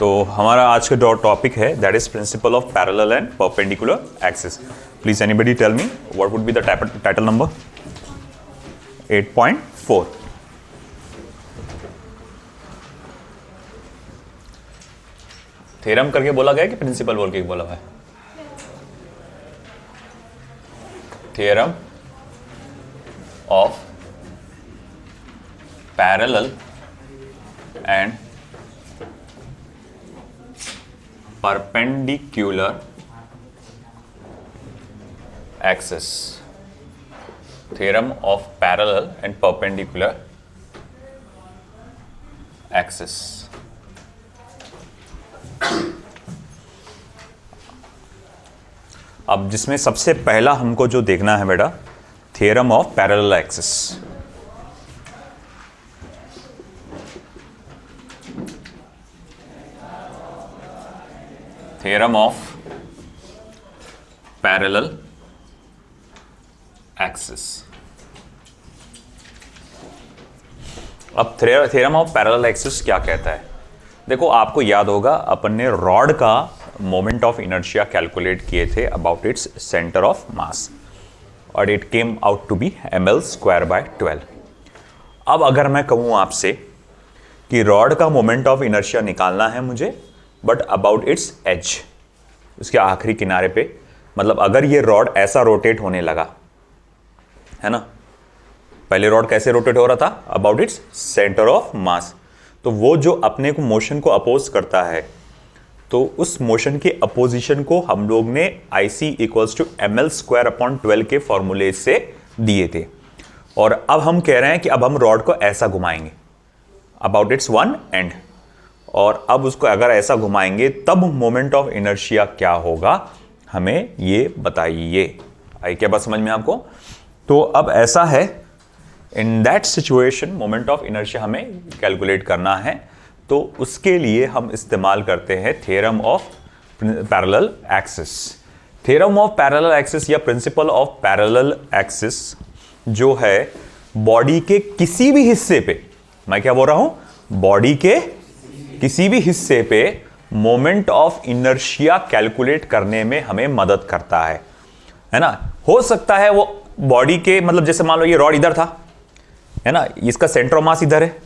तो हमारा आज का जो टॉपिक है that is principle of parallel and perpendicular axis. Please anybody tell me what would be the title number 8.4. Theorem करके बोला गया कि प्रिंसिपल बोल के बोला हुआ है? Theorem of parallel and perpendicular axis. Theorem of parallel and perpendicular axis. अब जिसमें सबसे पहला हमको जो देखना है बेटा, theorem of parallel axis. Theorem of parallel axis. अब थ्योरम ऑफ पैरेलल एक्सिस क्या कहता है? देखो, आपको याद होगा अपन ने रॉड का मोमेंट ऑफ इनर्शिया कैलकुलेट किए थे about its centre of mass और it came out to be ml²/12. अब अगर मैं कहूं आपसे कि रॉड का मोमेंट ऑफ इनर्शिया निकालना है मुझे बट अबाउट इट्स एज, उसके आखिरी किनारे पे, मतलब अगर ये रॉड ऐसा रोटेट होने लगा है ना, पहले रॉड कैसे रोटेट हो रहा था? अबाउट इट्स सेंटर ऑफ मास. तो वो जो अपने को मोशन को अपोज करता है, तो उस मोशन के अपोजिशन को हम लोग ने IC = ml²/12 के फॉर्मूले से दिए थे. और अब हम कह रहे हैं कि अब हम रॉड को ऐसा घुमाएंगे अबाउट इट्स वन एंड, और अब उसको अगर ऐसा घुमाएंगे तब मोमेंट ऑफ इनर्शिया क्या होगा, हमें ये बताइए. आई क्या बात समझ में आपको? तो अब ऐसा है, in that situation moment of inertia हमें कैलकुलेट करना है. तो उसके लिए हम इस्तेमाल करते हैं theorem of parallel axis. Theorem of parallel axis या प्रिंसिपल ऑफ पैरेलल एक्सिस जो है बॉडी के किसी भी हिस्से पे, मैं क्या बोल रहा हूं, बॉडी के किसी भी हिस्से पे मोमेंट ऑफ इनर्शिया कैलकुलेट करने में हमें मदद करता है ना. हो सकता है वो बॉडी के, मतलब जैसे मान लो ये रॉड इधर था है ना, इसका सेंटर ऑफ मास इधर है,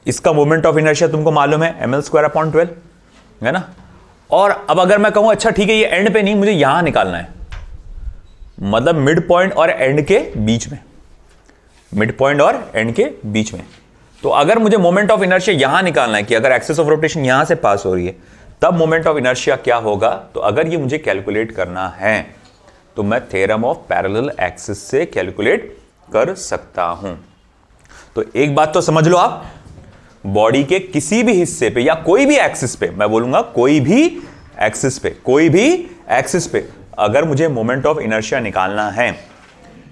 इसका मोमेंट ऑफ इनर्शिया तुमको मालूम है ml²/12 है ना. और अब अगर मैं कहूं अच्छा ठीक है, ये एंड पे नहीं, मुझे यहां निकालना है, मतलब मिड पॉइंट और एंड के बीच में, मिड पॉइंट और एंड के बीच में. तो अगर मुझे मोमेंट ऑफ इनर्शिया यहां निकालना है कि अगर एक्सिस ऑफ रोटेशन यहां से पास हो रही है तब मोमेंट ऑफ इनर्शिया क्या होगा, तो अगर ये मुझे कैलकुलेट करना है तो मैं थ्योरम ऑफ पैरेलल एक्सिस से कैलकुलेट कर सकता हूं. तो एक बात तो समझ लो आप, बॉडी के किसी भी हिस्से पे या कोई भी एक्सिस पे, मैं बोलूंगा कोई भी एक्सिस पे, कोई भी एक्सिस पे अगर मुझे मोमेंट ऑफ इनर्शिया निकालना है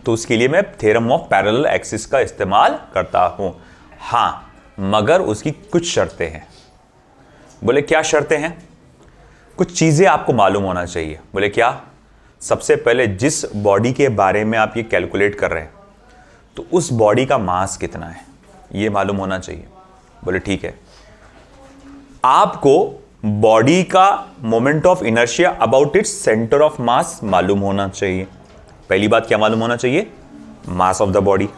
तो उसके लिए मैं थ्योरम ऑफ पैरेलल एक्सिस का इस्तेमाल करता हूं. हाँ, मगर उसकी कुछ शर्तें हैं. बोले क्या शर्तें हैं? कुछ चीजें आपको मालूम होना चाहिए. बोले क्या? सबसे पहले जिस बॉडी के बारे में आप ये कैलकुलेट कर रहे हैं तो उस बॉडी का मास कितना है ये मालूम होना चाहिए. बोले ठीक है, आपको बॉडी का moment of inertia about its centre of मास मालूम होना चाहिए. पहली बात क्या मालूम होना चाहिए? Mass of the body.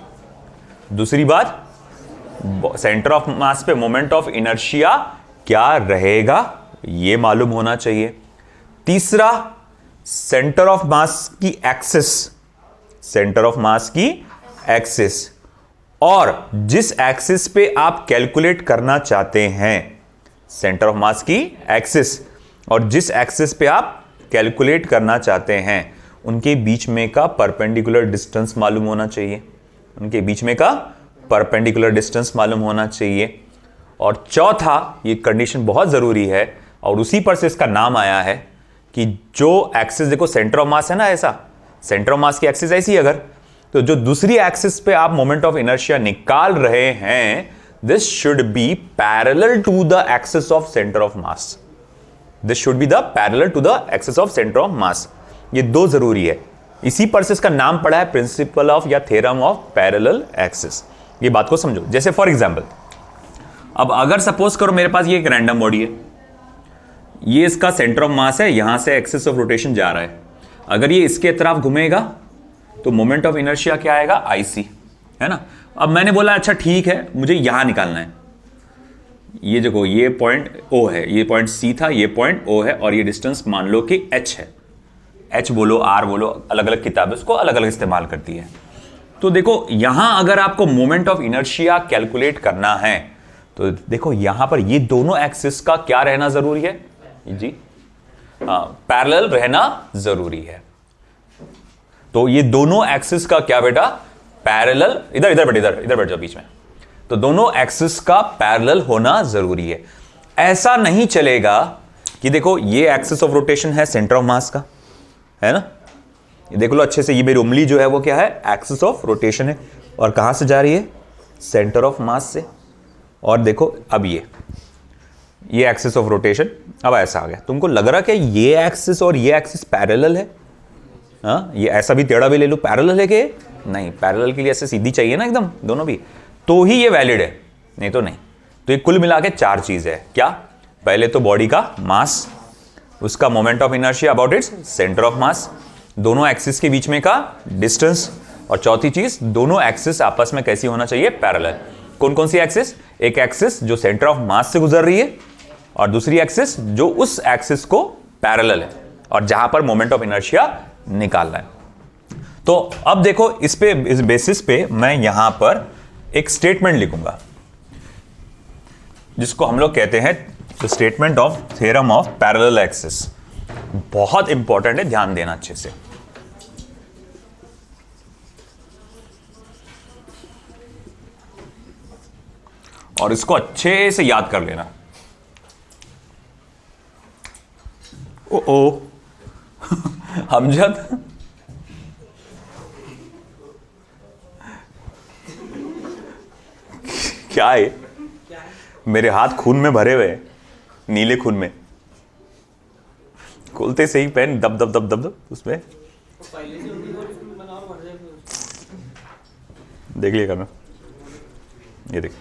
दूसरी बात, सेंटर ऑफ मास पे मोमेंट ऑफ इनर्शिया क्या रहेगा ये मालूम होना चाहिए. तीसरा, सेंटर ऑफ मास की एक्सिस, सेंटर ऑफ मास की एक्सिस, और जिस एक्सिस पे आप कैलकुलेट करना चाहते हैं, सेंटर ऑफ मास की एक्सिस और जिस एक्सिस पे आप कैलकुलेट करना चाहते हैं उनके बीच में का परपेंडिकुलर डिस्टेंस मालूम होना चाहिए, उनके बीच में का परपेंडिकुलर डिस्टेंस मालूम होना चाहिए. और चौथा, ये कंडीशन बहुत जरूरी है और उसी पर से इसका नाम आया है कि जो एक्सिस, देखो सेंटर ऑफ मास है ना, ऐसा सेंटर ऑफ मास की एक्सिस ऐसी अगर, तो जो दूसरी एक्सिस पे आप मोमेंट ऑफ इनर्शिया निकाल रहे हैं, this should be parallel to the axis of centre of mass. This should be the parallel to the axis of centre of mass. ये दो जरूरी है. इसी पर से इसका नाम पड़ा है प्रिंसिपल ऑफ या थ्योरम ऑफ पैरेलल एक्सिस. ये बात को समझो. जैसे फॉर एग्जांपल, अब अगर सपोज करो मेरे पास ये एक रैंडम बॉडी है, ये इसका सेंटर ऑफ मास है, यहां से एक्सिस ऑफ रोटेशन जा रहा है। अगर ये इसके तरफ घूमेगा तो मोमेंट ऑफ इनर्शिया क्या आएगा, IC, है ना। अब मैंने बोला अच्छा ठीक है, मुझे यहां निकालना है। ये देखो, ये पॉइंट O है, ये पॉइंट C था, ये पॉइंट O है, और ये डिस्टेंस मान लो कि H है। H बोलो, R बोलो, अलग अलग किताबें उसको अलग अलग इस्तेमाल करती है। तो देखो यहां अगर आपको मोमेंट ऑफ इनर्शिया कैलकुलेट करना है तो देखो यहां पर ये दोनों एक्सिस का क्या रहना जरूरी है जी, पैरेलल रहना जरूरी है। तो ये दोनों एक्सिस का क्या बेटा, पैरेलल, इधर इधर बैठ, इधर बैठ जाओ बीच में। तो दोनों एक्सिस का पैरेलल होना जरूरी है। ऐसा नहीं चलेगा कि देखो ये एक्सिस ऑफ रोटेशन है सेंटर ऑफ मास का, है ना, ये देख लो अच्छे से, ये मेरी उंगली जो है वो क्या है, एक्सिस ऑफ रोटेशन है, और कहां से जा रही है, सेंटर ऑफ मास से। और देखो अब ये एक्सिस ऑफ रोटेशन अब ऐसा आ गया। तुमको लग रहा कि ये एक्सिस और ये एक्सिस पैरेलल है, हाँ, ये ऐसा भी टेढ़ा भी ले लो, पैरेलल है कि नहीं, पैरेलल के लिए ऐसे सीधी चाहिए ना एकदम दोनों भी, तो ही ये वैलिड है, नहीं तो नहीं। तो ये कुल मिला के 4 चीज है। क्या, पहले तो बॉडी का मास, उसका moment of inertia about its centre of मास, दोनों एक्सिस के बीच में का डिस्टेंस, और चौथी चीज दोनों एक्सिस आपस में कैसी होना चाहिए, पैरेलल। कौन कौन सी एक्सिस, एक एक्सिस जो सेंटर ऑफ मास से गुजर रही है, और दूसरी एक्सिस जो उस एक्सिस को पैरेलल है, और जहां पर मोमेंट ऑफ इनर्शिया निकालना है। तो अब देखो इस बेसिस पे मैं यहां पर एक स्टेटमेंट लिखूंगा जिसको हम लोग कहते हैं statement of theorem of parallel axis. बहुत इंपॉर्टेंट है, ध्यान देना अच्छे से। और इसको अच्छे से याद कर लेना। ओ हमजद क्या है, मेरे हाथ खून में भरे हुए हैं, नीले खून में। खोलते से ही पेन दब दब दब दब दब उसमें देख लिया करना, ये देख।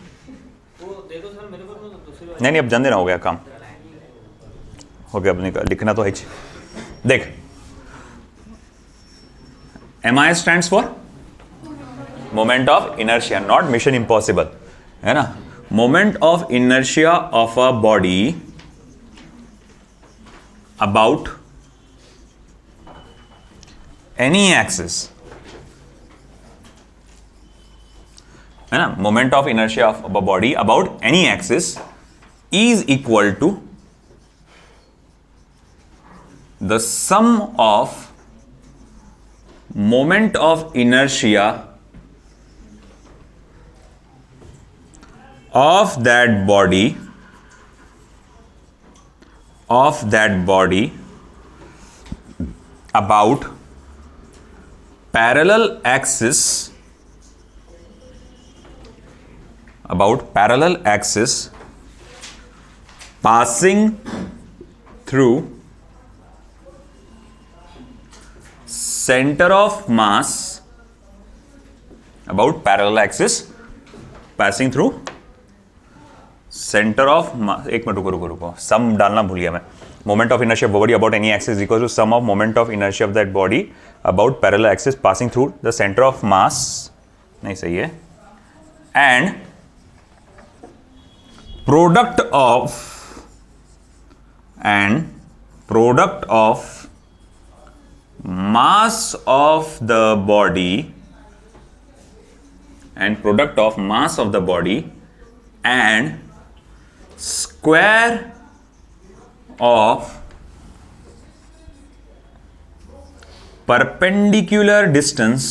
नहीं अब जान देना, हो गया काम, हो गया। अपने लिखना तो है। देख, MI stands for moment of inertia, not mission impossible, है ना। Moment of inertia of a body about any axis, है ना। Moment of inertia of a body about any axis is equal to the sum of moment of inertia of that body about parallel axis passing through center of mass, about parallel axis passing through center of mass। एक minute रुको, sum डालना भूल गया मैं। Moment of inertia of body about any axis equal to sum of moment of inertia of that body about parallel axis passing through the centre of mass, नहीं सही है, and product of mass of the body and square of perpendicular distance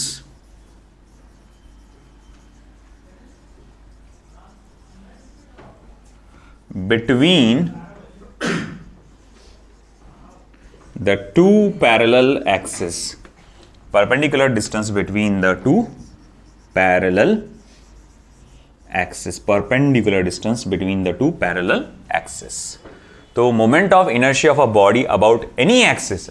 between the two parallel axes, perpendicular distance between the two parallel axes, perpendicular distance between the two parallel axes। तो moment of inertia of a body about any axis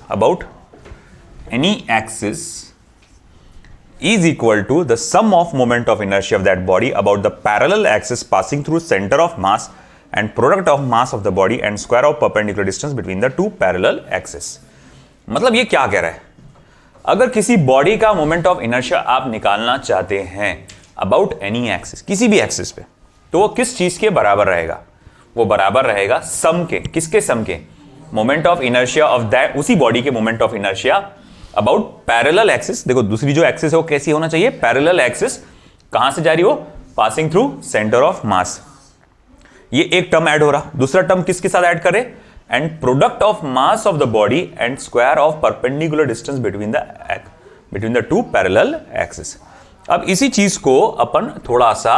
is equal to the sum of moment of inertia of that body about the parallel axis passing through center of mass and product of mass of the body and square of perpendicular distance between the two parallel axis. मतलब ये क्या कह रहा है, अगर किसी body का moment of inertia आप निकालना चाहते हैं अबाउट एनी एक्सिस, किसी भी एक्सिस पे, तो वो किस चीज के बराबर रहेगा, वो बराबर रहेगा सम के, किसके सम के, moment of inertia of that, उसी बॉडी के moment of inertia about parallel axis. देखो दूसरी जो एक्सिस है वो कैसी होना चाहिए, पैरेलल एक्सिस, कहां से जा रही हो, passing through centre of mass. ये एक टर्म ऐड हो रहा, दूसरा टर्म किसके साथ ऐड करे, and product of mass of the body and square of perpendicular distance between the two parallel axis. अब इसी चीज को अपन थोड़ा सा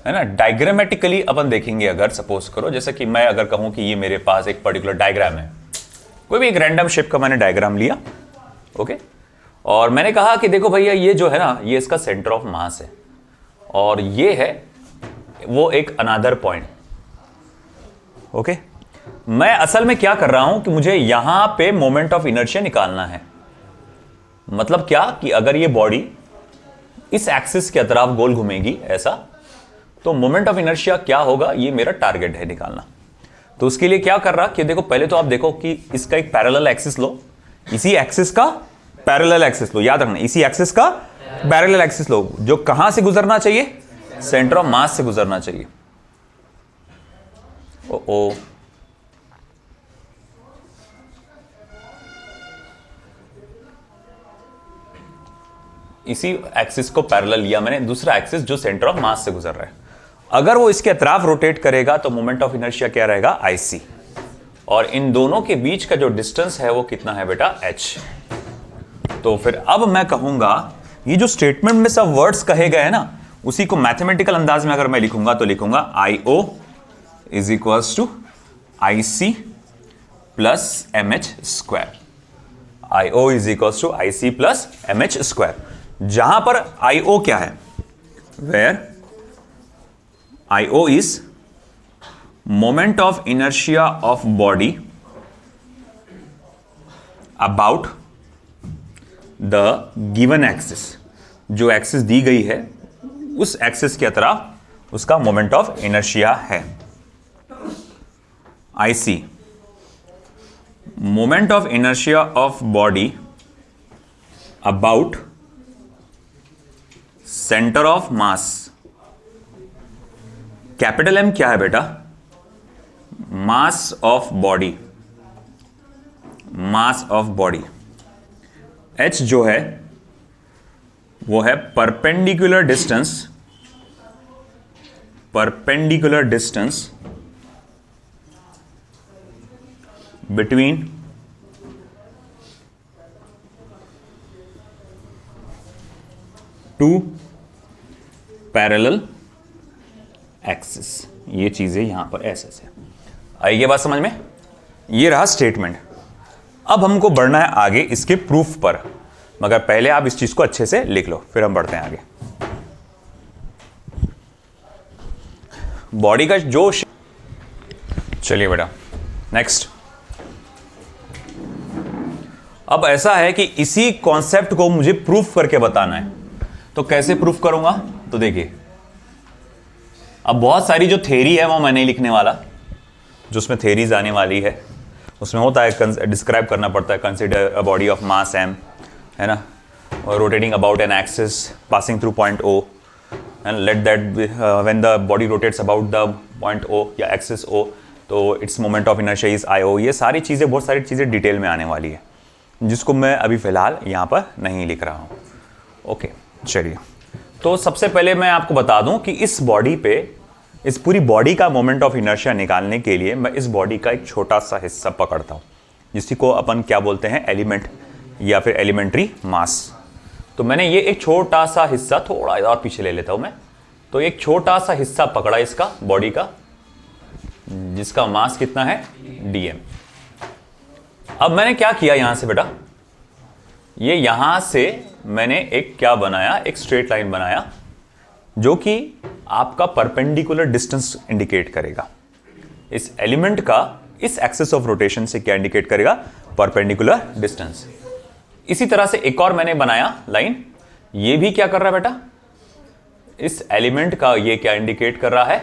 है ना डायग्रामेटिकली अपन देखेंगे। अगर सपोज करो जैसे कि मैं अगर कहूं कि ये मेरे पास एक पर्टिकुलर डायग्राम है, कोई भी एक रैंडम शेप का मैंने डायग्राम लिया, ओके, और मैंने कहा कि देखो भैया ये जो है ना, ये इसका सेंटर ऑफ मास है और ये है वो एक अनदर पॉइंट, ओके। मैं असल में क्या कर रहा हूं कि मुझे यहां पे मोमेंट ऑफ इनर्शिया निकालना है। मतलब क्या कि अगर ये बॉडी इस एक्सिस के तरफ गोल घूमेगी ऐसा, तो मोमेंट ऑफ इनर्शिया क्या होगा, ये मेरा टारगेट है निकालना। तो उसके लिए क्या कर रहा कि देखो पहले तो आप देखो कि इसका एक पैरेलल एक्सिस लो, इसी एक्सिस का पैरेलल एक्सिस लो, याद रखना इसी एक्सिस का पैरेलल एक्सिस लो, जो कहां से गुजरना चाहिए, सेंटर ऑफ मास से गुजरना चाहिए। ओ इसी एक्सिस को पैरेलल लिया मैंने, दूसरा एक्सिस जो सेंटर ऑफ मास से गुजर रहा है, अगर वो इसके अतराफ रोटेट करेगा तो मोमेंट ऑफ इनर्शिया क्या रहेगा, IC, और इन दोनों के बीच का जो डिस्टेंस है वो कितना है बेटा, H। तो फिर अब मैं कहूंगा ये जो स्टेटमेंट में सब वर्ड्स कहे गए हैं ना, उसी को मैथमेटिकल अंदाज में अगर मैं लिखूंगा तो लिखूंगा IO is equals to IC plus MH square. IO is equals to IC plus MH square, जहां पर IO क्या है, where IO is moment of inertia of body about the given axis। जो एक्सिस दी गई है उस एक्सिस के तरफ उसका मोमेंट ऑफ इनर्शिया है। IC moment of inertia of body about centre of mass. Capital M क्या है बेटा, mass of body, mass of body. H जो है वो है perpendicular distance, perpendicular distance between two parallel axis. ये चीजें यहां पर ऐसे से आई, ये बात समझ में, ये रहा स्टेटमेंट। अब हमको बढ़ना है आगे इसके प्रूफ पर, मगर पहले आप इस चीज को अच्छे से लिख लो, फिर हम बढ़ते हैं आगे। बॉडी का जो, चलिए बेटा नेक्स्ट। अब ऐसा है कि इसी कॉन्सेप्ट को मुझे प्रूफ करके बताना है, तो कैसे प्रूफ करूंगा, तो देखिए अब बहुत सारी जो थ्योरी है वो मैं नहीं लिखने वाला, जो उसमें थ्योरीज आने वाली है उसमें होता है डिस्क्राइब करना पड़ता है, consider a body of mass m, है ना, rotating about an axis passing through point O, and let that when the body rotates about the point O या एक्सिस O, तो its moment of inertia is IO। ये सारी चीज़ें, बहुत सारी चीज़ें डिटेल में आने वाली है, जिसको मैं अभी फिलहाल यहाँ पर नहीं लिख रहा हूँ। ओके चलिए, तो सबसे पहले मैं आपको बता दूं कि इस बॉडी पे, इस पूरी बॉडी का मोमेंट ऑफ इनर्शिया निकालने के लिए मैं इस बॉडी का एक छोटा सा हिस्सा पकड़ता हूं, जिसी को अपन क्या बोलते हैं, एलिमेंट या फिर एलिमेंट्री मास। तो मैंने ये एक छोटा सा हिस्सा, थोड़ा और पीछे ले लेता हूं मैं, तो एक छोटा सा हिस्सा पकड़ा इसका बॉडी का, जिसका मास कितना है, dm। अब मैंने क्या किया यहां से बेटा, ये यहां से मैंने एक क्या बनाया, एक स्ट्रेट लाइन बनाया जो कि आपका परपेंडिकुलर डिस्टेंस इंडिकेट करेगा। इस एलिमेंट का इस एक्सिस ऑफ रोटेशन से क्या इंडिकेट करेगा, परपेंडिकुलर डिस्टेंस। इसी तरह से एक और मैंने बनाया लाइन, ये भी क्या कर रहा है बेटा, इस एलिमेंट का ये क्या इंडिकेट कर रहा है,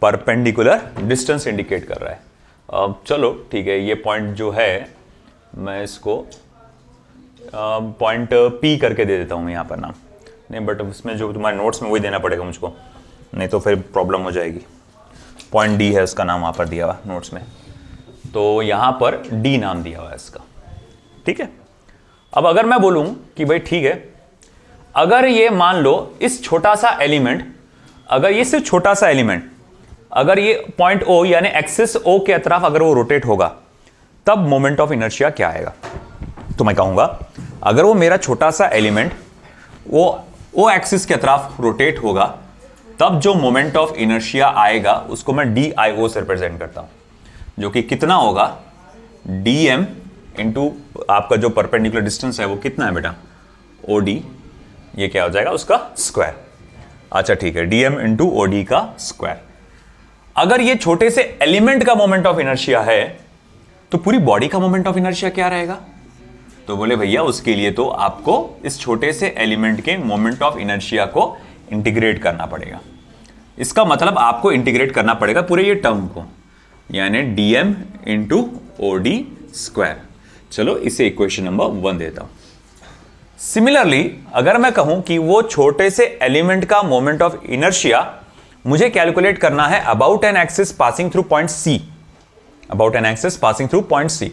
परपेंडिकुलर डिस्टेंस इंडिकेट कर रहा है। चलो ठीक है, ये पॉइंट जो है मैं इसको पॉइंट पी करके दे देता हूँ यहाँ पर नाम, नहीं बट उसमें जो तुम्हारे नोट्स में वही देना पड़ेगा मुझको, नहीं तो फिर प्रॉब्लम हो जाएगी। पॉइंट डी है उसका नाम वहाँ पर दिया हुआ नोट्स में, तो यहाँ पर डी नाम दिया हुआ है इसका, ठीक है। अब अगर मैं बोलूँ कि भाई ठीक है, अगर ये मान लो इस छोटा सा एलिमेंट, अगर ये सिर्फ छोटा सा एलिमेंट, अगर ये पॉइंट ओ यानी एक्सिस ओ के तरफ अगर वो रोटेट होगा, तब मोमेंट ऑफ इनर्शिया क्या आएगा? तो मैं कहूंगा अगर वो मेरा छोटा सा एलिमेंट वो ओ एक्सिस के तरफ रोटेट होगा, तब जो मोमेंट ऑफ इनर्शिया आएगा उसको मैं डी आई ओ से रिप्रेजेंट करता हूं, जो कि कितना होगा? डी एम इंटू आपका जो परपेंडिकुलर डिस्टेंस है वो कितना है बेटा? ओ डी, ये क्या हो जाएगा? उसका स्क्वायर। अच्छा ठीक है, D M into O D का स्क्वायर। अगर ये छोटे से एलिमेंट का मोमेंट ऑफ इनर्शिया है, तो पूरी बॉडी का मोमेंट ऑफ इनर्शिया क्या रहेगा? तो बोले भैया उसके लिए तो आपको इस छोटे से एलिमेंट के मोमेंट ऑफ इनर्शिया को इंटीग्रेट करना पड़ेगा। इसका मतलब आपको इंटीग्रेट करना पड़ेगा पूरे ये टर्म को, यानी dm into O D square. चलो इसे इक्वेशन नंबर 1 देता हूं। सिमिलरली अगर मैं कहूं कि वो छोटे से एलिमेंट का मोमेंट ऑफ इनर्शिया मुझे कैलकुलेट करना है about an axis passing through point C, about an axis passing through point C,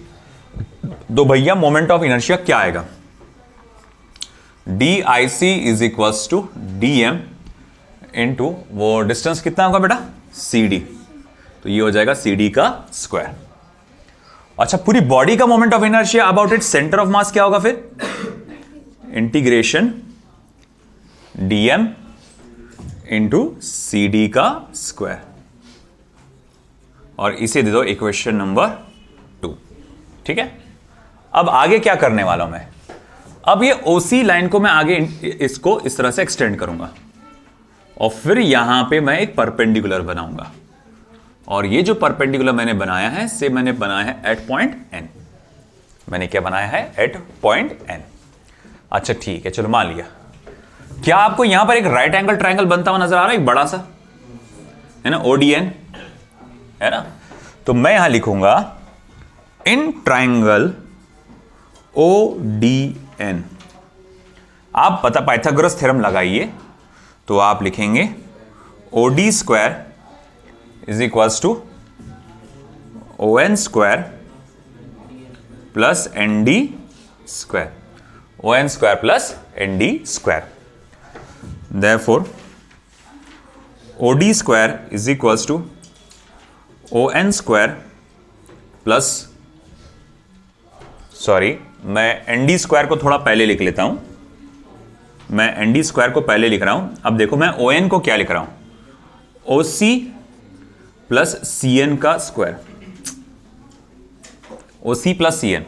तो भैया मोमेंट ऑफ इनर्शिया क्या आएगा? D I C is equals to D M into वो distance कितना होगा बेटा? सी डी, तो ये हो जाएगा सी डी का स्क्वायर। अच्छा, पूरी बॉडी का moment of inertia about it centre of mass क्या होगा फिर? Integration D M into C D का स्क्वायर, और इसे दे दो इक्वेशन नंबर 2, ठीक है। अब आगे क्या करने वाला हूं मैं? अब ये ओसी लाइन को मैं आगे इसको इस तरह से एक्सटेंड करूंगा, और फिर यहां पे मैं एक परपेंडिकुलर बनाऊंगा, और ये जो परपेंडिकुलर मैंने बनाया है से मैंने बनाया है एट पॉइंट एन। मैंने क्या बनाया है? At point N. अच्छा ठीक है, चलो मान लिया। क्या आपको यहां पर एक राइट एंगल ट्रायंगल बनता हुआ नजर आ रहा है? एक बड़ा सा है ना, ओडीएन है ना। तो मैं यहां लिखूंगा इन ट्रायंगल ओडीएन। आप पता पाइथागोरस थ्योरम लगाइए, तो आप लिखेंगे O D square is equals to O N square plus N D square, O N square plus N D square. Therefore, OD square is equals to ON square plus, sorry मैं ND square को थोड़ा पहले लिख लेता हूं, मैं ND square को पहले लिख रहा हूं। अब देखो मैं ON को क्या लिख रहा हूं? OC प्लस CN का स्क्वायर, OC प्लस CN।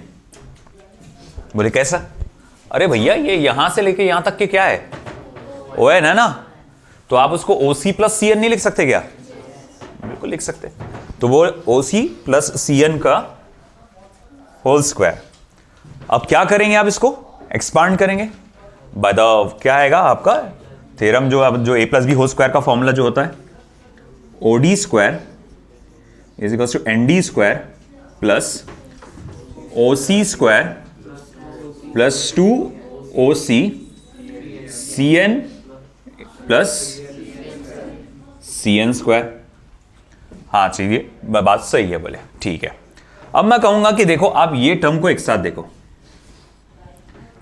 बोले कैसा? अरे भैया ये यहां से लेके यहां तक के क्या है? ON है ना, तो आप उसको OC प्लस CN नहीं लिख सकते क्या? बिल्कुल लिख सकते। तो वो OC प्लस CN का होल स्क्वायर। अब क्या करेंगे? आप इसको एक्सपांड करेंगे बाय द क्या आएगा आपका थ्योरम, जो a plus B whole square का फॉर्मूला जो होता है, OD square is equal to ND square plus OC square plus 2OC CN plus CN square. हाँ चलिए, बात सही है, बोले ठीक है। अब मैं कहूंगा कि देखो आप ये टर्म को एक साथ देखो,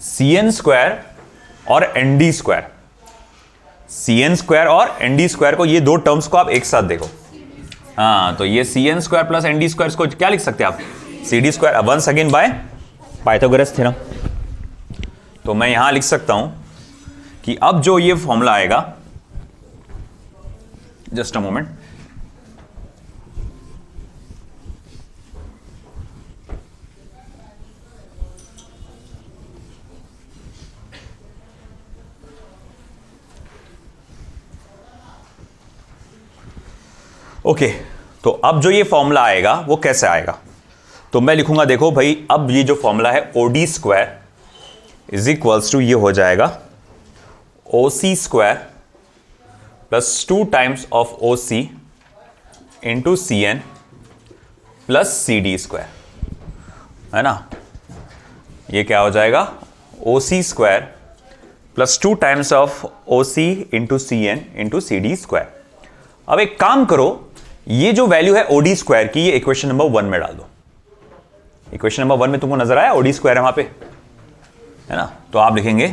CN स्क्वायर और ND स्क्वायर, CN स्क्वायर और ND स्क्वायर को, ये दो टर्म्स को आप एक साथ देखो। हाँ, तो ये CN square plus ND square को क्या लिख सकते हैं आप? CD square, once again by Pythagoras theorem. तो मैं यहां लिख सकता हूं कि अब जो ये फॉर्मूला आएगा, जस्ट अ मोमेंट, ओके। तो अब जो ये फॉर्मूला आएगा वो कैसे आएगा? तो मैं लिखूंगा, देखो भाई, अब ये जो फॉर्मूला है OD square is equals to, ये हो जाएगा OC square plus 2 times of OC into C N plus C D square, है ना। ये क्या हो जाएगा, O C square plus 2 times of O C into C N into C D square. अब एक काम करो, ये जो वैल्यू है ओडी स्क्वायर की, ये इक्वेशन नंबर 1 में डाल दो। इक्वेशन नंबर 1 में तुमको नजर आया ओडी स्क्वायर है वहां पे, है ना। तो आप लिखेंगे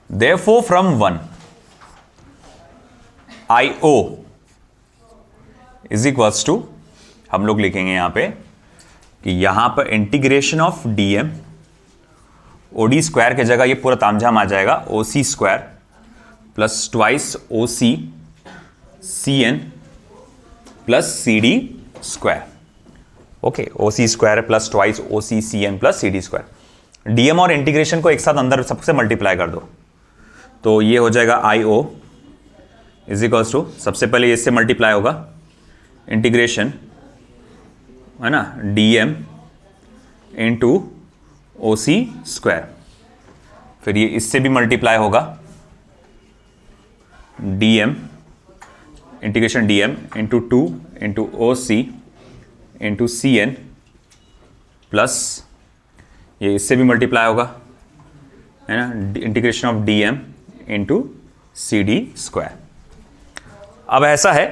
therefore from 1 I O is equals to, हम लोग लिखेंगे यहां पे कि यहां पर integration of DM, OD square की जगह ये पूरा तामझाम आ जाएगा, O C square plus twice O C C N plus C D square. Okay, O C square plus twice O C C N plus C D square. DM और integration को एक साथ अंदर सबसे मल्टीप्लाई कर दो, तो ये हो जाएगा I O is equals to, सबसे पहले इससे मल्टीप्लाई होगा इंटीग्रेशन, है ना, DM into O C square, फिर ये इससे भी मल्टीप्लाई होगा DM integration DM into 2 into O C into C N plus ये इससे भी मल्टीप्लाई होगा, है ना, integration of DM into C D square. अब ऐसा है,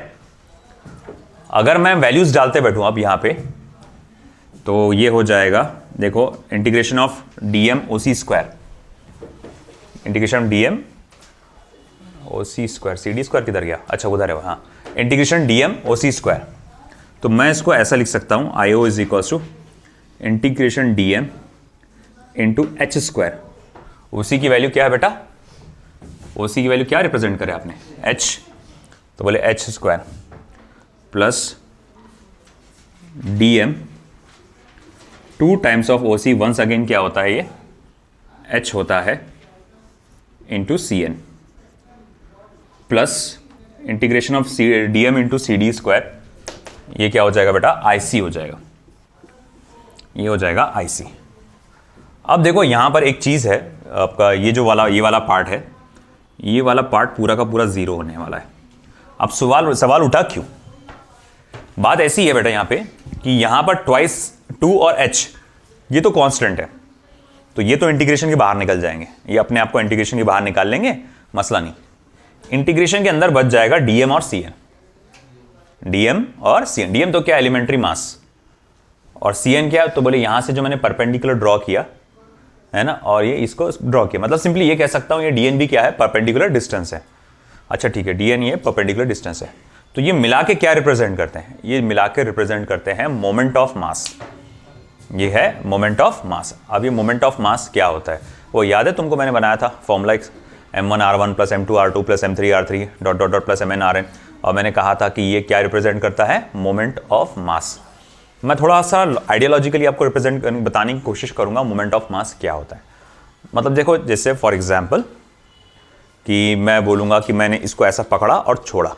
अगर मैं वैल्यूज डालते बैठूं अब यहां पे, तो ये हो जाएगा, देखो integration of DM O C square, integration DM O C square, C D square किधर गया, अच्छा उधर है, हाँ, integration DM O C square. तो मैं इसको ऐसा लिख सकता हूं, I O is equals to integration DM into H square. OC की वैल्यू क्या है बेटा, ओसी की वैल्यू क्या रिप्रेजेंट करे आपने, एच, तो बोले H square plus DM 2 times of O C, once again क्या होता है ये, एच होता है, into C N plus integration of D M into C D square, ये क्या हो जाएगा बेटा, आई सी हो जाएगा, ये हो जाएगा आई सी। अब देखो यहां पर एक चीज है आपका, ये जो वाला ये वाला पार्ट है, ये वाला पार्ट पूरा का पूरा जीरो होने वाला है। अब सवाल उठा क्यों, बात ऐसी है बेटा यहां पे कि यहां पर ट्वाइस 2 और h ये तो कांस्टेंट है, तो ये तो इंटीग्रेशन के बाहर निकल जाएंगे, ये अपने आप को इंटीग्रेशन के बाहर निकाल लेंगे, मसला नहीं। इंटीग्रेशन के अंदर बच जाएगा डीएम और सी एन, डीएम और सी एन। डीएम तो क्या, एलिमेंट्री मास, और सी एन क्या, तो बोले यहां से जो मैंने परपेंडिकुलर ड्रॉ किया है ना, और ये इसको ड्रॉ किया, मतलब सिंपली ये कह सकता हूं ये डीएन भी क्या है, परपेंडिकुलर डिस्टेंस है। अच्छा ठीक है, डीएन ये परपेंडिकुलर डिस्टेंस है, तो ये मिला के क्या रिप्रेजेंट करते हैं, ये मिला के रिप्रेजेंट करते हैं मोमेंट ऑफ मास, ये है मोमेंट ऑफ मास। अब ये मोमेंट ऑफ मास क्या होता है, वो याद है तुमको, मैंने बनाया था formula m1r1 plus m2r2 plus m3r3 dot dot dot plus mn और मैंने कहा था कि ये क्या रिप्रेजेंट करता है, मोमेंट ऑफ मास। मैं थोड़ा सा आइडियोलॉजिकली आपको रिप्रेजेंट बताने की कोशिश करूंगा मोमेंट ऑफ मास क्या होता है। मतलब देखो, जैसे फॉर एग्जांपल कि मैं बोलूंगा कि मैंने इसको ऐसा पकड़ा और छोड़ा,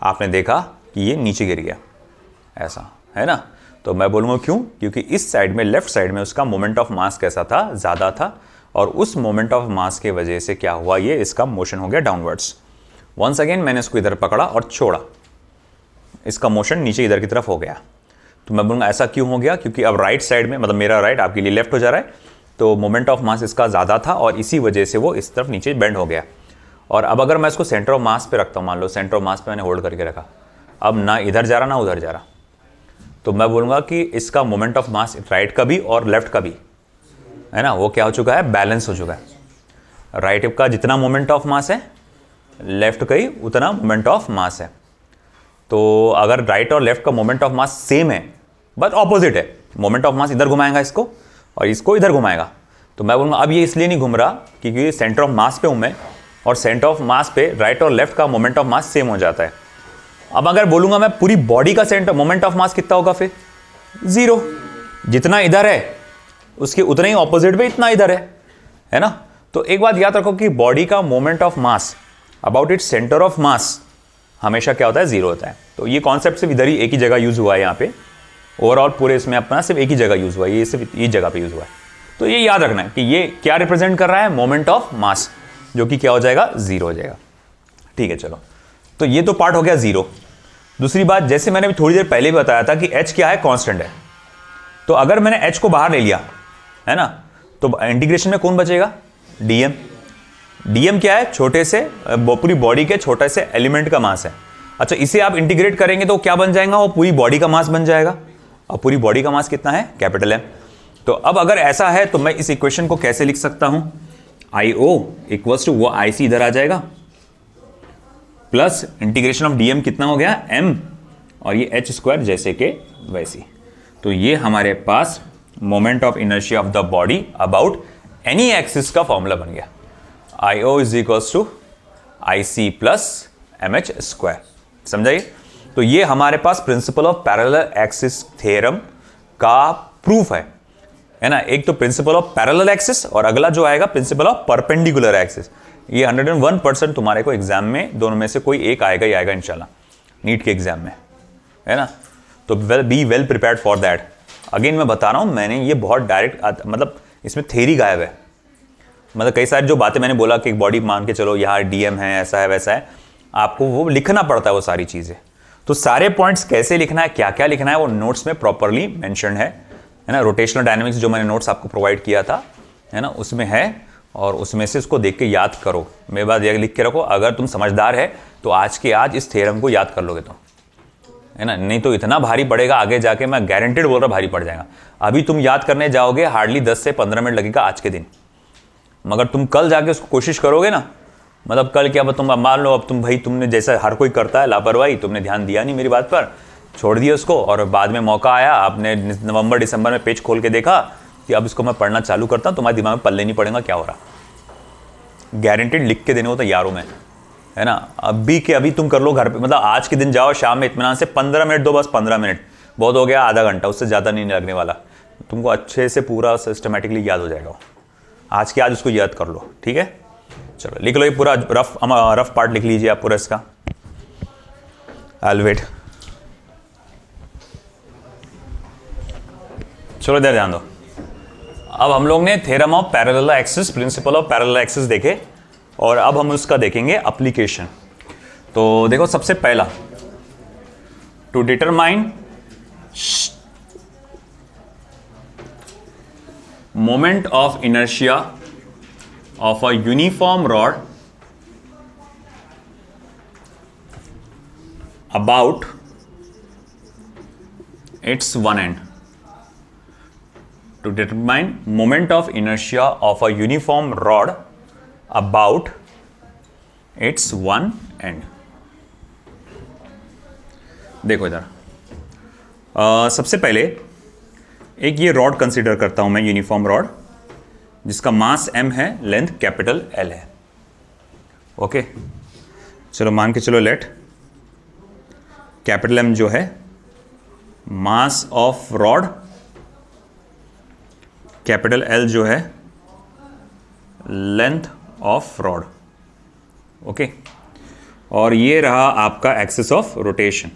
आपने देखा कि ये नीचे गिर गया, ऐसा है ना, तो मैं बोलूंगा क्यों, क्योंकि इस साइड में, लेफ्ट साइड में उसका मोमेंट ऑफ मास कैसा था, ज़्यादा था, और उस मोमेंट ऑफ मास के वजह से क्या हुआ, ये इसका मोशन हो गया डाउनवर्ड्स। वंस अगेन मैंने इसको इधर पकड़ा और छोड़ा, इसका मोशन नीचे इधर की तरफ हो गया, तो मैं बोलूँगा ऐसा क्यों हो गया, क्योंकि अब राइट साइड में, मतलब मेरा राइट आपके लिए लेफ्ट हो जा रहा है, तो मोमेंट ऑफ मास इसका ज़्यादा था और इसी वजह से वो इस तरफ नीचे बेंड हो गया। और अब अगर मैं इसको सेंटर ऑफ मास पे रखता हूँ, मान लो सेंटर ऑफ मास पे मैंने होल्ड करके रखा, अब ना इधर जा रहा ना उधर जा रहा, तो मैं बोलूँगा कि इसका मोमेंट ऑफ मास राइट का भी और लेफ्ट का भी, है ना, वो क्या हो चुका है, बैलेंस हो चुका है। राइट का जितना मोमेंट ऑफ मास है, लेफ्ट का ही उतना मोमेंट ऑफ मास है। तो अगर राइट और लेफ्ट का मोमेंट ऑफ मास सेम है बट ऑपोजिट है, मोमेंट ऑफ मास इधर घुमाएगा इसको और इसको इधर घुमाएगा, तो मैं बोलूँगा अब ये इसलिए नहीं घूम रहा क्योंकि सेंटर ऑफ मास पे हूँ मैं, और सेंटर ऑफ मास पे राइट और लेफ्ट का मोमेंट ऑफ मास सेम हो जाता है। अब अगर बोलूँगा मैं पूरी बॉडी का सेंटर मोमेंट ऑफ मास कितना होगा, फिर 0, जितना इधर है उसके उतना ही ऑपोजिट पे इतना इधर है ना। तो एक बात याद रखो कि बॉडी का moment of mass about its centre of मास हमेशा क्या होता है, 0 होता है। तो ये कॉन्सेप्ट सिर्फ इधर ही एक ही जगह यूज हुआ है, यहाँ पे ओवरऑल पूरे इसमें अपना सिर्फ एक ही जगह यूज हुआ है, ये सिर्फ ये जगह पे यूज हुआ है। तो ये याद रखना है कि ये क्या रिप्रेजेंट कर रहा है, मोमेंट ऑफ मास, जो कि क्या हो जाएगा, 0 हो जाएगा। ठीक है, चलो, तो ये तो पार्ट हो गया 0। दूसरी बात, जैसे मैंने भी थोड़ी देर पहले भी बताया था कि H क्या है, कांस्टेंट है। तो अगर मैंने H को बाहर ले लिया है ना, तो इंटीग्रेशन में कौन बचेगा, dm। dm क्या है, छोटे से पूरी बॉडी के छोटे से एलिमेंट का मास है। अच्छा, इसे आप इंटीग्रेट करेंगे तो क्या बन जाएगा, वो पूरी बॉडी का मास बन जाएगा। और पूरी बॉडी का मास कितना है, कैपिटल M। तो अब अगर ऐसा है तो मैं इस इक्वेशन को कैसे लिख सकता हूं, IO इक्वल्स टू वो IC इधर आ जाएगा, प्लस इंटीग्रेशन ऑफ dm कितना हो गया, m, और ये h स्क्वायर जैसे के वैसी। तो ये हमारे पास moment of inertia of the body about any axis का फॉर्मूला बन गया। IO is equals to IC plus mh square. समझाइए। तो ये हमारे पास principal of parallel axis theorem का प्रूफ है ना। एक तो प्रिंसिपल ऑफ पैरेलल एक्सिस और अगला जो आएगा प्रिंसिपल ऑफ परपेंडिकुलर एक्सिस। ये 101% तुम्हारे को एग्जाम में दोनों में से कोई एक आएगा ही आएगा इंशाल्लाह, नीट के एग्जाम में, है ना। तो be well prepared for that. Again मैं बता रहा हूं, मैंने ये बहुत डायरेक्ट, मतलब इसमें थ्योरी गायब है। मतलब कई सारी जो बातें मैंने बोला कि बॉडी मान के चलो यहाँ डीएम है, ऐसा है वैसा है, आपको वो लिखना पड़ता है वो सारी चीजें। तो सारे पॉइंट्स कैसे लिखना है, क्या क्या लिखना है, वो नोट्स में प्रॉपरली मेंशन है ना। रोटेशनल डायनामिक्स जो मैंने नोट्स आपको प्रोवाइड किया था, है ना, उसमें है, और उसमें से उसको देख के याद करो। मेरी बात ये लिख के रखो, अगर तुम समझदार है तो आज के आज इस थ्योरम को याद कर लोगे तो, है ना। नहीं तो इतना भारी पड़ेगा आगे जाके, मैं गारंटेड बोल रहा भारी पड़ जाएगा। अभी तुम याद करने जाओगे हार्डली 10 से 15 मिनट लगेगा आज के दिन, मगर तुम कल जाके उसको कोशिश करोगे ना, मतलब कल क्या तुम मान लो अब तुम भाई तुमने जैसा हर कोई करता है लापरवाही, तुमने ध्यान दिया नहीं मेरी बात पर, छोड़ दिया उसको, और बाद में मौका आया, आपने नवंबर दिसंबर में पेज खोल के देखा कि अब इसको मैं पढ़ना चालू करता हूँ, तुम्हारे दिमाग में पल्ले नहीं पड़ेगा क्या हो रहा। गारंटेड लिख के देने को तैयार हूँ मैं, है ना। अभी के अभी तुम कर लो घर पे, मतलब आज के दिन जाओ शाम में इत्मीनान से 15 मिनट दो, बस 15 मिनट बहुत हो गया, आधा घंटा, उससे ज़्यादा नहीं लगने वाला, तुमको अच्छे से पूरा सिस्टमेटिकली याद हो जाएगा। आज के आज उसको याद कर लो, ठीक है। चलो लिख लो, ये पूरा रफ पार्ट लिख लीजिए आप पूरा इसका। I will wait. चलो इधर ध्यान दो। अब हम लोग ने theorem of parallel axis, principle of parallel axis देखे, और अब हम उसका देखेंगे एप्लीकेशन। तो देखो, सबसे पहला, to determine moment of inertia of a uniform rod about its one end. To determine moment of inertia of a uniform rod about its one end. देखो इधर, सबसे पहले एक ये रॉड कंसीडर करता हूं मैं, यूनिफॉर्म रॉड, जिसका मास m है, लेंथ कैपिटल L है। ओके, चलो मान के चलो, लेट कैपिटल M जो है mass of rod, capital L जो है लेंथ ऑफ रॉड। ओके, और ये रहा आपका एक्सिस ऑफ रोटेशन,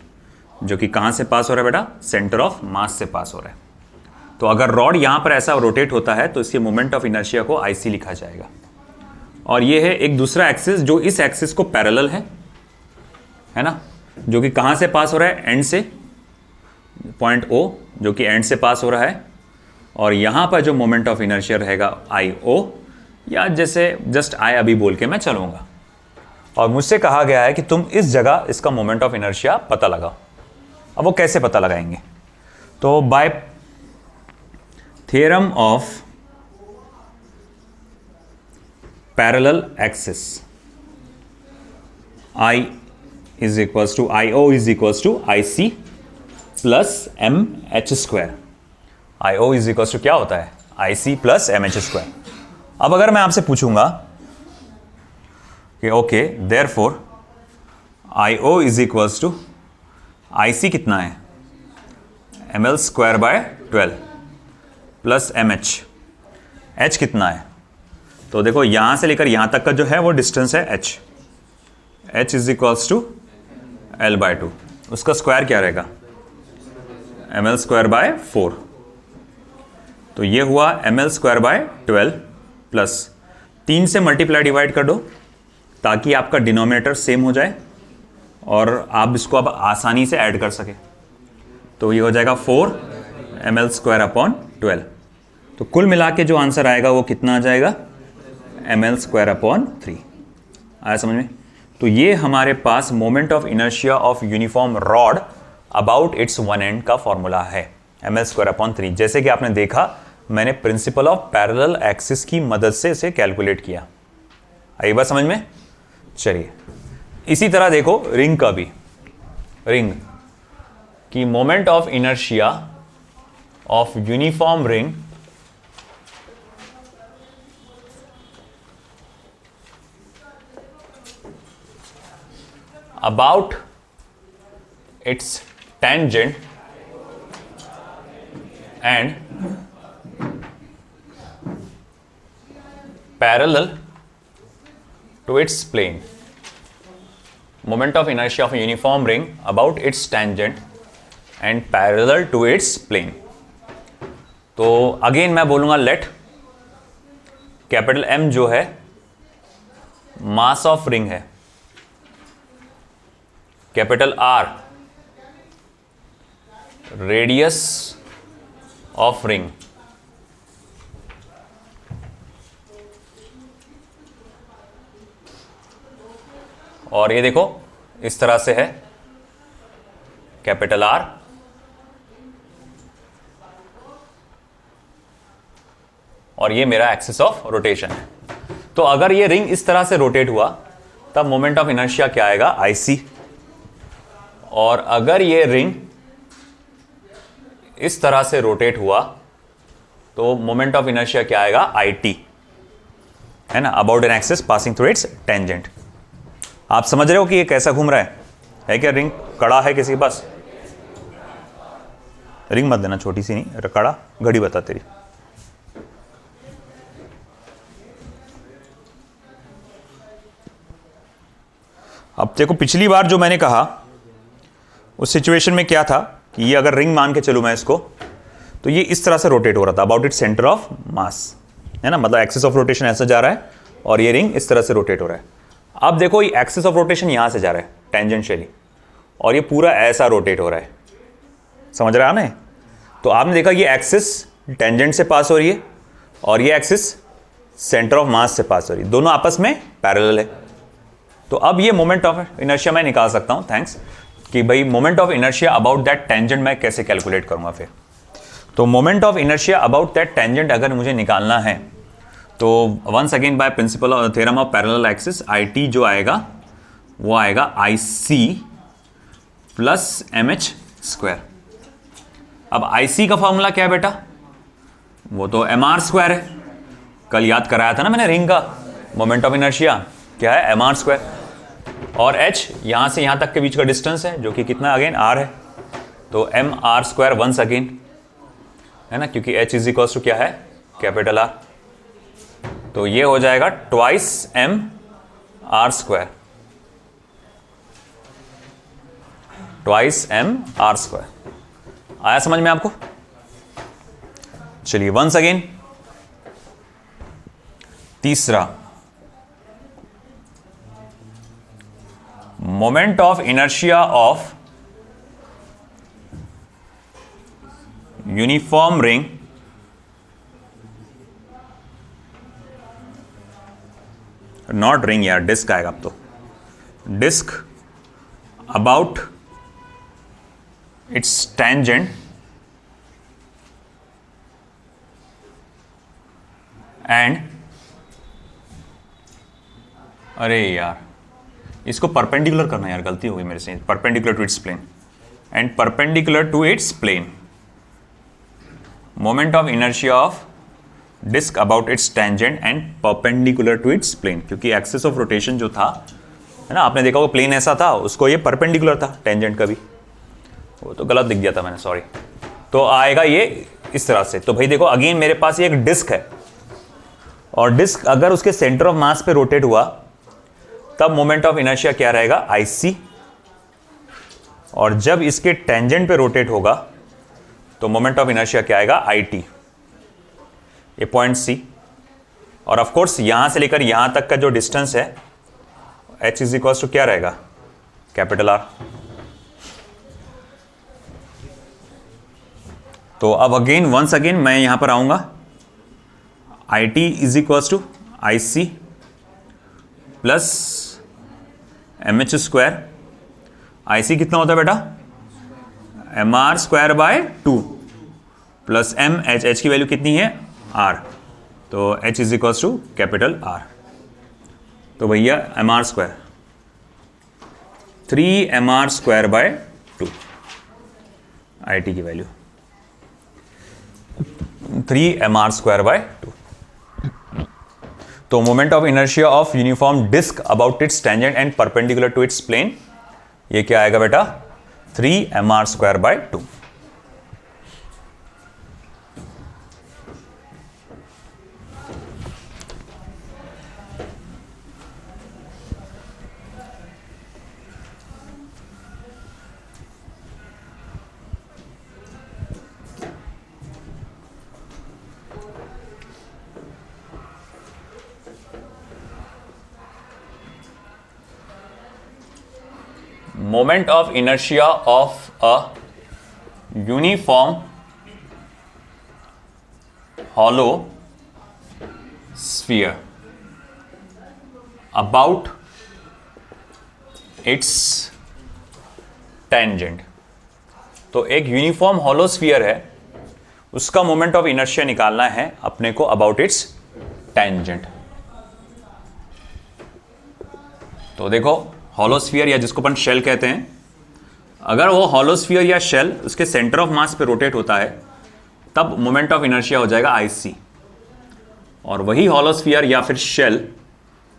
जो कि कहां से पास हो रहा है बेटा, सेंटर ऑफ मास से पास हो रहा है। तो अगर रॉड यहां पर ऐसा रोटेट होता है तो इसके मोमेंट ऑफ इनर्शिया को IC लिखा जाएगा। और ये है एक दूसरा एक्सिस जो इस एक्सिस को पैरेलल है ना, जो कि कहां से पास हो रहा है, एंड से, पॉइंट O जो कि एंड से पास हो रहा है। और यहां पर जो मोमेंट ऑफ इनर्शिया रहेगा IO, या जैसे जस्ट I अभी बोल के मैं चलूंगा। और मुझसे कहा गया है कि तुम इस जगह इसका मोमेंट ऑफ इनर्शिया पता लगाओ। अब वो कैसे पता लगाएंगे, तो by theorem of parallel axis, I is equals to IO is equals to IC plus MH square. IO is equals to क्या होता है, IC प्लस MH स्क्वायर। अब अगर मैं आपसे पूछूंगा कि okay, therefore IO is equals to IC कितना है, ml square by 12 plus MH, H कितना है, तो देखो यहां से लेकर यहां तक का जो है वो डिस्टेंस है H is equals to L by 2, उसका स्क्वायर क्या रहेगा, ml स्क्वायर बाय 4। तो ये हुआ ml स्क्वायर बाय 12 प्लस 3 से मल्टीप्लाई डिवाइड कर दो ताकि आपका डिनोमिनेटर सेम हो जाए, और आप इसको अब आसानी से ऐड कर सके, तो ये हो जाएगा 4ml² / 12। तो कुल मिला के जो आंसर आएगा वो कितना आ जाएगा, ml² / 3। आया समझ में? तो ये हमारे पास moment of inertia of uniform rod about its one end का फॉर्मूला है, ml² / 3। जैसे कि आपने देखा, मैंने प्रिंसिपल ऑफ पैरेलल एक्सिस की मदद से इसे कैलकुलेट किया। आई बात समझ में? चलिए, इसी तरह देखो रिंग का भी, रिंग की moment of inertia of uniform ring about its tangent and parallel to its plane. Moment of inertia of a uniform ring about its tangent and parallel to its plane. तो again मैं बोलूंगा let capital M जो है mass of ring है, capital R radius of ring, और ये देखो इस तरह से है कैपिटल R और ये मेरा एक्सिस ऑफ रोटेशन है। तो अगर ये रिंग इस तरह से रोटेट हुआ तब मोमेंट ऑफ इनर्शिया क्या आएगा, IC। और अगर ये रिंग इस तरह से रोटेट हुआ तो मोमेंट ऑफ इनर्शिया क्या आएगा, IT, है ना, about an axis passing through it's tangent. आप समझ रहे हो कि ये कैसा घूम रहा है क्या? रिंग कड़ा है किसी के पास? रिंग मत देना, छोटी सी नहीं, कड़ा घड़ी बता तेरी। अब देखो पिछली बार जो मैंने कहा उस सिचुएशन में क्या था कि ये अगर रिंग मान के चलूं मैं इसको, तो ये इस तरह से रोटेट हो रहा था अबाउट इट सेंटर ऑफ मास, है ना, मतलब एक्सिस ऑफ रोटेशन ऐसा जा रहा है और ये रिंग इस तरह से रोटेट हो रहा है। अब देखो ये एक्सिस ऑफ रोटेशन यहां से जा रहा है टेंजेंशियली और ये पूरा ऐसा रोटेट हो रहा है, समझ रहा है ना? तो आपने देखा ये एक्सिस टेंजेंट से पास हो रही है और ये एक्सिस सेंटर ऑफ मास से पास हो रही है, दोनों आपस में पैरेलल है। तो अब ये मोमेंट ऑफ इनर्शिया मैं निकाल सकता हूं, थैंक्स, कि भाई moment of inertia about that tangent मैं कैसे कैलकुलेट करूंगा फिर। तो moment of inertia about that tangent अगर मुझे निकालना है तो once again by principle of theorem of parallel axis IT जो आएगा वो आएगा IC प्लस MH²। अब IC का फॉर्मूला क्या है बेटा, वो तो mr² है, कल याद कराया था ना मैंने रिंग का मोमेंट ऑफ इनर्शिया क्या है, mr², और h यहां से यहां तक के बीच का डिस्टेंस है जो कि कितना अगेन r है, तो mr² वंस अगेन, है ना, क्योंकि h इज इक्वल टू क्या है, कैपिटल R। तो ये हो जाएगा ट्वाइस mr², ट्वाइस mr²। आया समझ में आपको? चलिए वंस अगेन तीसरा, moment of inertia of uniform ring not ring यार, डिस्क आएगा अब तो, disc about its tangent and, अरे यार इसको परपेंडिकुलर करना यार, गलती हो गई मेरे से, perpendicular to its plane and perpendicular to its plane, moment of inertia of disc about its tangent and perpendicular to its plane, क्योंकि एक्सिस ऑफ रोटेशन जो था, है ना, आपने देखा वो प्लेन ऐसा था, उसको ये परपेंडिकुलर था टेंजेंट का भी, वो तो गलत दिख गया था मैंने, सॉरी। तो आएगा ये इस तरह से। तो भाई देखो अगेन मेरे पास ये एक डिस्क है और डिस्क अगर उसके सेंटर ऑफ मास पे रोटेट हुआ तब मोमेंट ऑफ इनर्शिया क्या रहेगा, IC, और जब इसके टेंजेंट पे रोटेट होगा तो मोमेंट ऑफ इनर्शिया क्या आएगा, IT, ये पॉइंट C। और ऑफ कोर्स यहां से लेकर यहां तक का जो डिस्टेंस है h इज इक्वल टू क्या रहेगा, कैपिटल आर। तो अब अगेन वंस अगेन मैं यहां पर आऊंगा, I T is equals to I C plus M H square. I C कितना होता है बेटा, M R square by 2 plus M H, H की वैल्यू कितनी है आर, तो H is equals to capital R. तो भैया M R square 3 M R square by 2, I T की value 3 M R square by 2। तो moment of inertia of uniform disc about its tangent and perpendicular to its plane, ये क्या आएगा बेटा, 3 M R square by 2। Moment of inertia of a uniform hollow sphere about its tangent। तो एक uniform hollow sphere है, उसका moment of inertia निकालना है अपने को अबाउट इट्स टेंजेंट। तो देखो हॉलो स्फीयर या जिसको अपन शेल कहते हैं, अगर वो हॉलो स्फीयर या शेल उसके सेंटर ऑफ मास पे रोटेट होता है तब मोमेंट ऑफ इनर्शिया हो जाएगा आई सी, और वही हॉलो स्फीयर या फिर शेल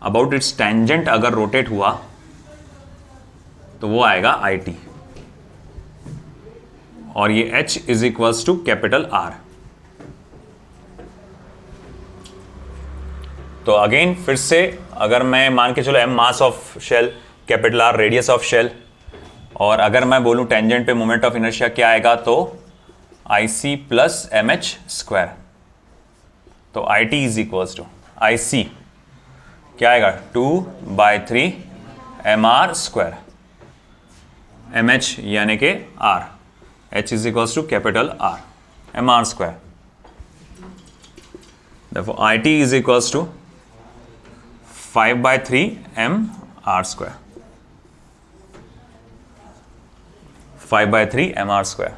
अबाउट इट्स टेंजेंट अगर रोटेट हुआ तो वो आएगा आई टी, और ये H is equals to capital R. तो अगेन फिर से अगर मैं मान के चलो M mass of shell, capital R radius of shell, और अगर मैं बोलूं टेंजेंट पे मोमेंट ऑफ इनर्शिया क्या आएगा, तो I C plus M H square. तो I T is equals to I C क्या आएगा, 2/3 M R square, M H यानी कि R, H is equals to capital R M R square. देखो I T is equals to 5/3 M R square, 5/3 M R square.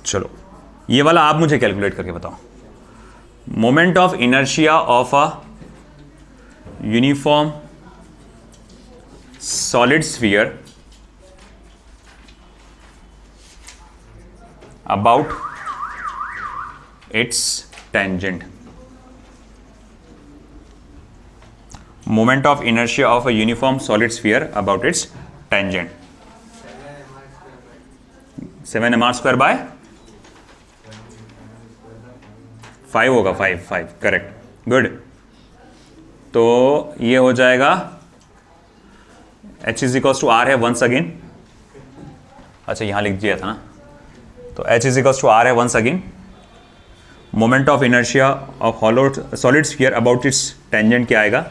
चलो ये वाला आप मुझे कैलकुलेट करके बताओ। Moment of inertia of a uniform solid sphere about its tangent. Moment of inertia of a uniform solid sphere about its tangent, 7 M R square by 5 होगा, 5 correct, good. तो ये हो जाएगा H is equals to R है once again, अच्छा यहां लिख दिया था ना, तो H is equals to R है once again. Moment of inertia of hollow solid sphere about its tangent क्या आएगा,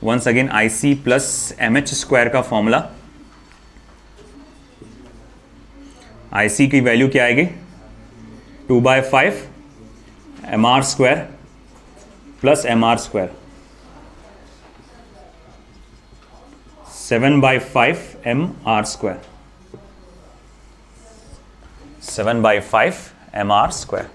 once again I C plus M H square का फॉर्मूला, आई सी की वैल्यू क्या आएगी 2/5 M R square plus M R square, 7/5 M R square, 7/5 M R square.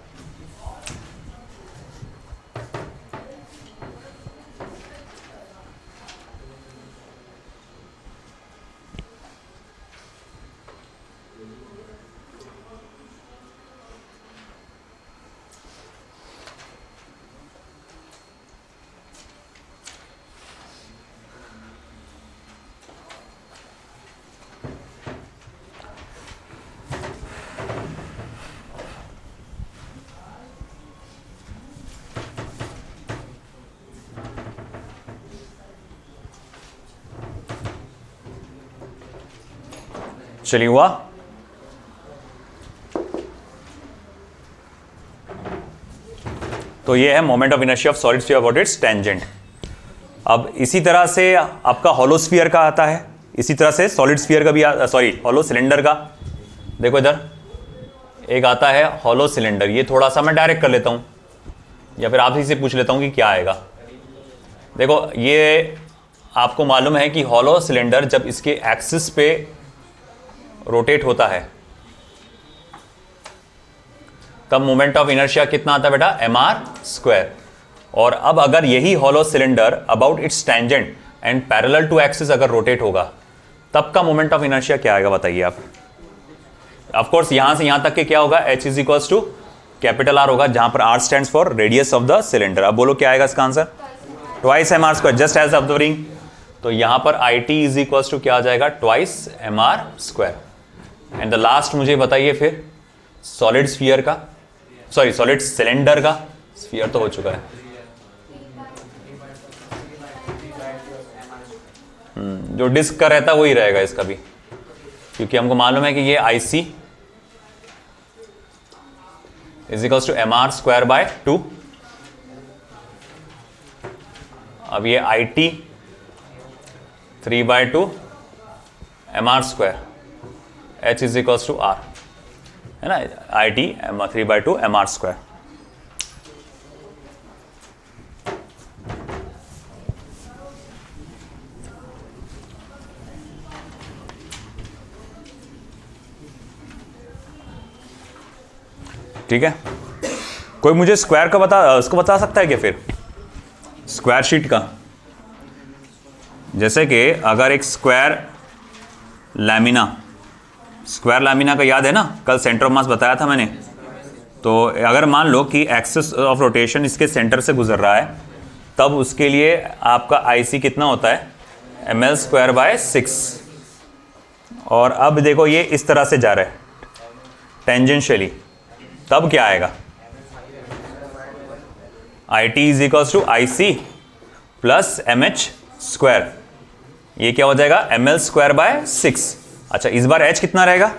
चलिए हुआ। तो ये है moment of inertia of solid sphere about its tangent. अब इसी तरह से आपका हॉलो स्फीयर का आता है, इसी तरह से सॉलिड स्फीयर का भी, सॉरी हॉलो सिलेंडर का। देखो इधर एक आता है हॉलो सिलेंडर, ये थोड़ा सा मैं डायरेक्ट कर लेता हूं या फिर आप ही से पूछ लेता हूं कि क्या आएगा। देखो ये आपको मालूम है कि हॉलो सिलेंडर जब इसके एक्सिस पे रोटेट होता है तब मोमेंट ऑफ इनर्शिया कितना आता है बेटा, mr²। और अब अगर यही hollow cylinder about its tangent and parallel to axis अगर रोटेट होगा तब का मोमेंट ऑफ इनर्शिया क्या आएगा बताइए आप। ऑफ कोर्स यहां से यहां तक के क्या होगा, H is equals to capital R होगा, जहां पर R stands for radius of the cylinder. अब बोलो क्या आएगा इसका answer, twice mr², just as observing. तो यहां पर IT इज इक्वल्स टू क्या आ जाएगा, twice mr²। And the last मुझे बताइए फिर सॉलिड स्फीयर का, सॉरी सॉलिड सिलेंडर का, स्फीयर तो हो चुका है। जो डिस्क का रहता है वही रहेगा इसका भी, क्योंकि हमको मालूम है कि ये IC is equals to mr²/2। अब ये IT 3/2 mr², H is equals to R, है ना, IT 3/2 mr²। ठीक है, कोई मुझे स्क्वायर का उसको बता सकता है क्या, फिर स्क्वायर शीट का। जैसे कि अगर एक स्क्वायर लैमिना का याद है ना, कल सेंटर ऑफ मास बताया था मैंने। तो अगर मान लो कि एक्सिस ऑफ रोटेशन इसके सेंटर से गुजर रहा है तब उसके लिए आपका IC कितना होता है, ml²/6। और अब देखो ये इस तरह से जा रहा है टेंजेंशियली, तब क्या आएगा, IT is equals to IC plus MH²। ये क्या हो जाएगा, ml²/6। अच्छा इस बार H कितना रहेगा,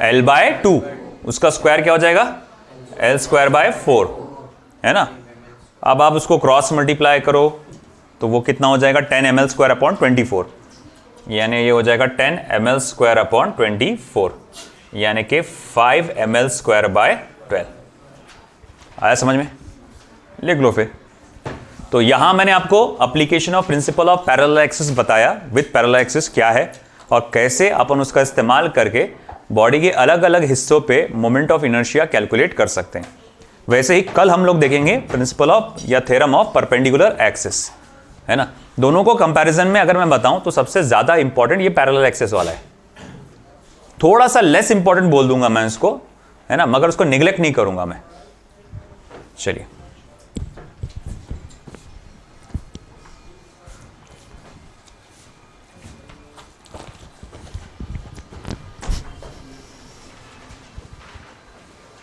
L/2, उसका स्क्वायर क्या हो जाएगा, L²/4, है ना। अब आप उसको क्रॉस मल्टीप्लाई करो तो वो कितना हो जाएगा, 10 ml²/24, यानी ये हो जाएगा 10 ml²/24, यानी कि 5 ml²/12। आया समझ में, लिख लो फिर। तो यहां मैंने आपको application of principal of parallel axis बताया, विद पैरेलल एक्सिस क्या है और कैसे अपन उसका इस्तेमाल करके बॉडी के अलग अलग हिस्सों पे मोमेंट ऑफ इनर्शिया कैलकुलेट कर सकते हैं। वैसे ही कल हम लोग देखेंगे प्रिंसिपल ऑफ या थ्योरम ऑफ परपेंडिकुलर एक्सिस, है ना। दोनों को कंपैरिजन में अगर मैं बताऊं तो सबसे ज्यादा इंपॉर्टेंट ये पैरेलल एक्सिस वाला है, थोड़ा सा लेस इंपॉर्टेंट बोल दूंगा मैं इसको, है ना, मगर उसको निगलेक्ट नहीं करूंगा मैं। चलिए।